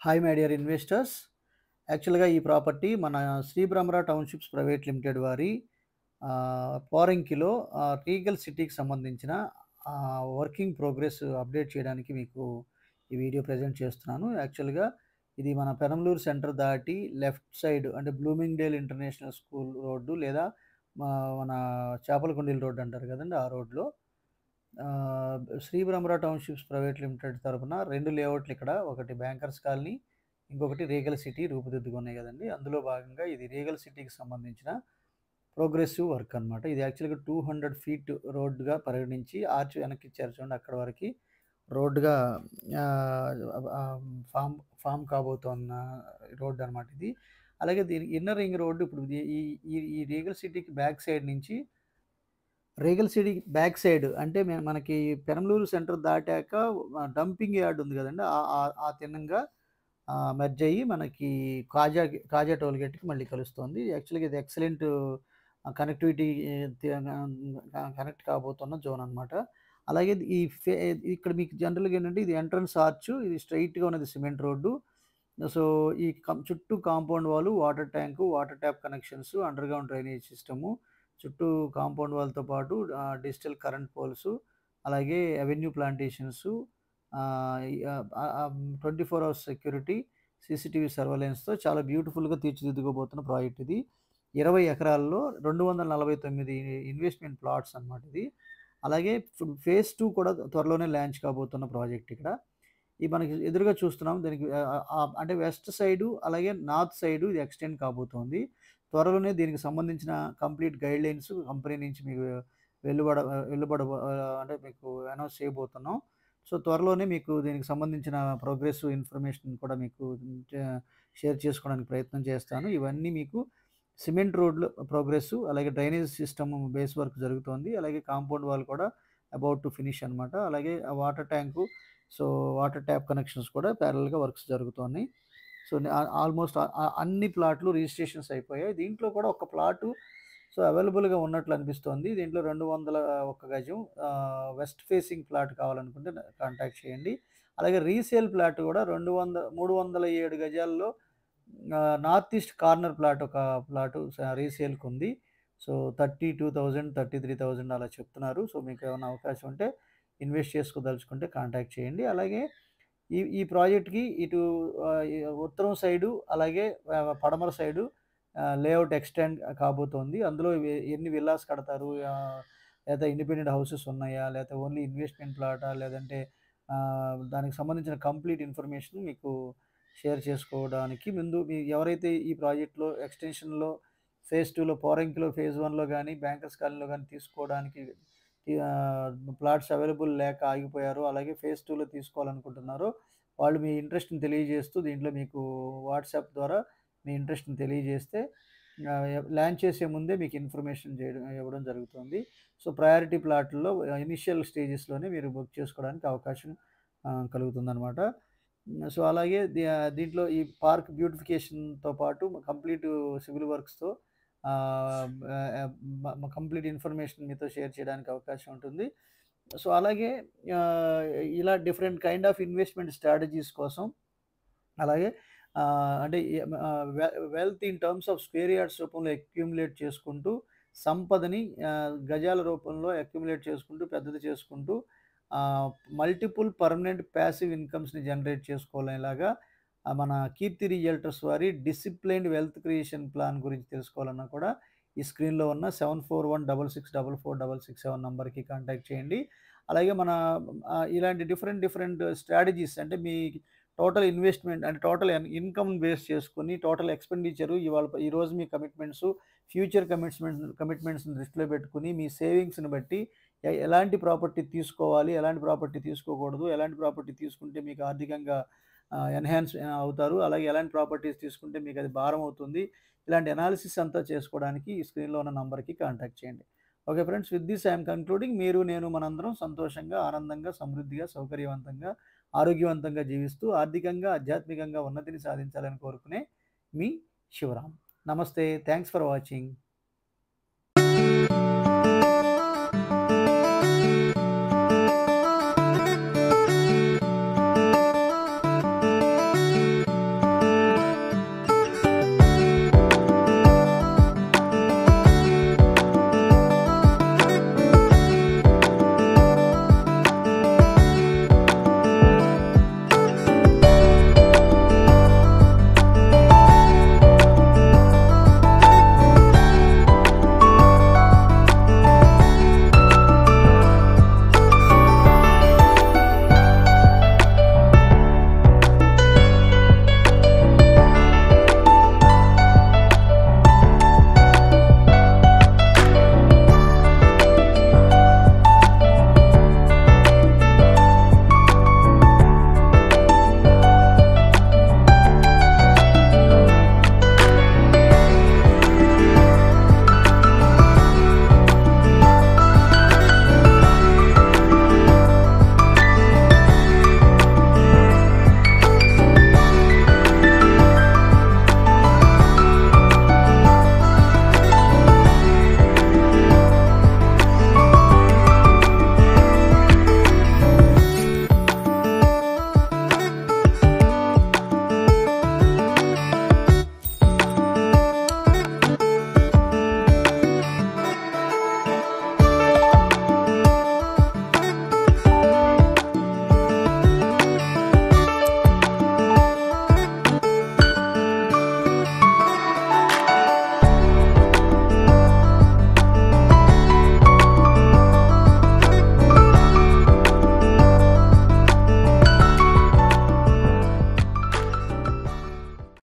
Hi my dear investors. యాక్చువల్‌గా ఈ property మన Shri Brahmara townships private limited వారి పోరంకిలో రీగల్ సిటీకి సంబంధించిన వర్కింగ్ ప్రోగ్రెస్ అప్డేట్ చేయడానికి మీకు ఈ వీడియో ప్రెజెంట్ చేస్తున్నాను. యాక్చువల్‌గా ఇది మన పెనంలూరు సెంటర్ దాటి లెఫ్ట్ సైడ్ అంటే బ్లూమింగ్‌డేల్ ఇంటర్నేషనల్ స్కూల్ రోడ్డు లేదా మన చేపలకుండీల రోడ్ అంటారు కదండీ! ఆ రోడ్‌లో Shri Brahmara townships private limited తరపున 2 లేఅవుట్లు ఇక్కడ. ఒకటి బ్యాంకర్స్ కాలనీ, ఇంకొకటి రీగల్ సిటీ రూపుదిద్దుకున్నాయి గదండీ! అందులో భాగంగా ఇది రీగల్ సిటీకి సంబంధించిన ప్రోగ్రెసివ్ వర్క్ అనమాట. ఇది యాక్చువల్‌గా 200 ఫీట్ రోడ్‌గా పరిగణించి ఆర్చ్ వెనక్కిచ్చారు చూడండి అక్కడి వరకి రోడ్‌గా ఆహ్, ఆహ్, ఫార్మ్ ఫార్మ్ కాబోతోన్న రోడ్డనమాట ఇది. అలాగే దీని ఇన్నర్ రింగ్ రోడ్డు ఇప్పుడు ఈ ఈ ఈ రీగల్ సిటీకి బ్యాక్ సైడ్ నుంచి రీగల్ సిటీ బ్యాక్ సైడ్ అంటే మనకి పెరంబలూరు సెంటర్ దాటాక డంపింగ్ యార్డ్ ఉంది గదండీ! ఆ తిన్నంగా మెర్జ్ అయ్యి మనకి కాజా టోల్ గేట్‌కి మళ్ళీ కలుస్తోంది. యాక్చువల్‌గా ఇది ఎక్సలెంట్ కనెక్టివిటీ తి కనెక్ట్ కాబోతున్న జోన్ అనమాట. అలాగే ఈ ఫే ఇక్కడ మీకు జనరల్‌గా ఏంటంటే ఇది ఎంట్రన్స్ ఆర్చ్ ఇది స్ట్రెయిట్‌గా ఉన్నది సిమెంట్ రోడ్డు. సో, ఈ చుట్టూ compound wall, water tank, water tap connections, underground drainage system, చుట్టూ కాంపౌండ్ వాల్‌తో పాటు డిజిటల్ కరెంట్ పోల్సు, అలాగే అవెన్యూ ప్లాంటేషన్సు, ఆహ్, ఈ ఆహ్, ఆహ్, 24 అవర్స్ సెక్యూరిటీ, సీసీటీవీ సర్వేలెన్స్‌తో చాలా బ్యూటిఫుల్‌గా తీర్చిదిద్దుకోబోతున్న ప్రాజెక్ట్ ఇది. 20 ఎకరాల్లో 249 ఇన్వెస్ట్‌మెంట్ ప్లాట్స్ అన్నమాట ఇది. అలాగే ఫేజ్ 2 కూడా త్వరలోనే లాంచ్ కాబోతున్న ప్రాజెక్ట్ ఇక్కడ. ఈ మనకి ఎదురుగా చూస్తున్నాం. దీనికి అంటే వెస్ట్ సైడు, అలాగే నార్త్ సైడు ఇది ఎక్స్‌టెండ్ కాబోతోంది. త్వరలోనే దీనికి సంబంధించిన కంప్లీట్ గైడ్‌లైన్స్ కంపెనీ నుంచి మీకు వెలువడ వెలువడ అంటే మీకు అనౌన్స్ చేయబోతున్నాం. సో, త్వరలోనే మీకు దీనికి సంబంధించిన ప్రోగ్రెసివ్ ఇన్ఫర్మేషన్ కూడా మీకు చే షేర్ చేసుకోవడానికి ప్రయత్నం చేస్తాను. ఇవన్నీ మీకు సిమెంట్ రోడ్‌లో ప్రోగ్రెసివ్, అలాగే డ్రైనేజ్ సిస్టమ్ బేస్ వర్క్ జరుగుతోంది. అలాగే కాంపౌండ్ వాల్ కూడా అబౌట్ టు ఫినిష్ అనమాట. అలాగే ఆ water tank, so, water tap connections కూడా ప్యారలెల్‌గా వర్క్స్ జరుగుతున్నాయి. సో, ఆల్మోస్ట్ అన్ని ప్లాట్లు రిజిస్ట్రేషన్స్ అయిపోయాయి. దీంట్లో కూడా ఒక ప్లాటు అవైలబుల్‌గా ఉన్నట్లు అనిపిస్తోంది. దీంట్లో 201 గజం వెస్ట్ ఫేసింగ్ ప్లాట్ కావాలనుకుంటే కాంటాక్ట్ చేయండి. అలాగే రీసేల్ ప్లాట్ కూడా 307 గజాల్లో నార్త్ ఈస్ట్ కార్నర్ ప్లాట్ ఒక ప్లాటు రీసేల్‌కుంది. సో, 32,000, 33,000 అలా చెప్తున్నారు. సో, మీకేమన్నా అవకాశం ఉంటే ఇన్వెస్ట్ చేసుకోదలుచుకుంటే కాంటాక్ట్ చేయండి. అలాగే ఈ ప్రాజెక్ట్‌కి ఇటు ఈ ఉత్తరం సైడు, అలాగే పడమర సైడు లేఅవుట్ ఎక్స్‌టెండ్ కాబోతోంది. అందులో ఎన్ని విల్లాస్ కడతారు? లేదా ఇండిపెండెంట్ హౌసెస్ ఉన్నాయా? లేతే ఓన్లీ ఇన్వెస్ట్‌మెంట్ ప్లాటా? లేదంటే దానికి సంబంధించిన కంప్లీట్ ఇన్ఫర్మేషన్ మీకు షేర్ చేసుకోవడానికి ముందు ఎవరైతే ఈ ప్రాజెక్ట్‌లో ఎక్స్‌టెన్షన్‌లో ఫేజ్ 2లో పోరంకిలో ఫేజ్ 1లో గాని, బ్యాంకర్స్ కాలనీలో గాని తీసుకోవడానికి ప్లాట్స్ అవైలబుల్ లేక ఆగిపోయారో, అలాగే ఫేజ్ 2లో తీసుకోవాలనుకుంటున్నారో, వాళ్ళు మీ ఇంట్రెస్ట్‌ని తెలియజేస్తూ దీంట్లో మీకు వాట్సాప్ ద్వారా మీ ఇంట్రెస్ట్‌ని తెలియజేస్తే లాంచ్ చేసే ముందే మీకు ఇన్ఫర్మేషన్ ఇవ్వడం జరుగుతుంది. సో, ప్రయారిటీ ప్లాట్‌ల్లో ఇనిషియల్ స్టేజెస్‌లోనే మీరు బుక్ చేసుకోవడానికి అవకాశం కలుగుతుందనమాట. సో, అలాగే దీంట్లో ఈ పార్క్ బ్యూటిఫికేషన్‌తో పాటు కంప్లీట్ సివిల్ వర్క్స్‌తో ఆహ్, ఆహ్, కంప్లీట్ ఇన్ఫర్మేషన్ మీతో షేర్ చేయడానికి అవకాశం ఉంటుంది. సో, అలాగే ఆహ్, ఇలా different kind of investment strategies కోసం అలాగే అంటే wealth in terms of square yards రూపంలో అక్యుములేట్ చేసుకుంటూ, సంపదని గజాల రూపంలో అక్యుములేట్ చేసుకుంటూ, పెద్దది చేసుకుంటూ ఆహ్, మల్టిపుల్ పర్మనెంట్ పాసివ్ ఇన్‌కమ్స్‌ని జనరేట్ చేసుకోవాలనేలాగా మన కీర్తి రియల్టర్స్ వారి డిసిప్లైన్డ్ వెల్త్ క్రియేషన్ ప్లాన్ గురించి తెలుసుకోవాలన్నా కూడా ఈ స్క్రీన్‌లో ఉన్న 7416644467 నంబర్‌కి కాంటాక్ట్ చేయండి. అలాగే మన ఇలాంటి డిఫరెంట్ స్ట్రాటజీస్ అంటే మీ టోటల్ ఇన్వెస్ట్‌మెంట్ అంటే టోటల్ ఇన్‌కమ్ బేస్ చేసుకొని టోటల్ ఎక్స్‌పెండిచరు ఈరోజు మీ కమిట్మెంట్సు, ఫ్యూచర్ కమిట్మెంట్స్‌ని దృష్టిలో పెట్టుకొని మీ సేవింగ్స్‌ని బట్టి ఎలాంటి ప్రాపర్టీ తీసుకోవాలి, ఎలాంటి ప్రాపర్టీ తీసుకోకూడదు, ఎలాంటి ప్రాపర్టీ తీసుకుంటే మీకు ఆర్థికంగా ఎన్హాన్స్ అవుతారు. అలాగే ఎలాంటి ప్రాపర్టీస్ తీసుకుంటే మీకది భారం అవుతుంది. ఇలాంటి అనాలిసిస్ అంతా చేసుకోవడానికి ఈ స్క్రీన్‌లో ఉన్న నంబర్‌కి కాంటాక్ట్ చేయండి. Okay friends. With this I am concluding. మీరు, నేను మనందరం సంతోషంగా, ఆనందంగా, సమృద్ధిగా, సౌకర్యవంతంగా, ఆరోగ్యవంతంగా జీవిస్తూ ఆర్థికంగా, ఆధ్యాత్మికంగా ఉన్నతిని సాధించాలని కోరుకునే మీ శివరాం. నమస్తే. Thanks for watching.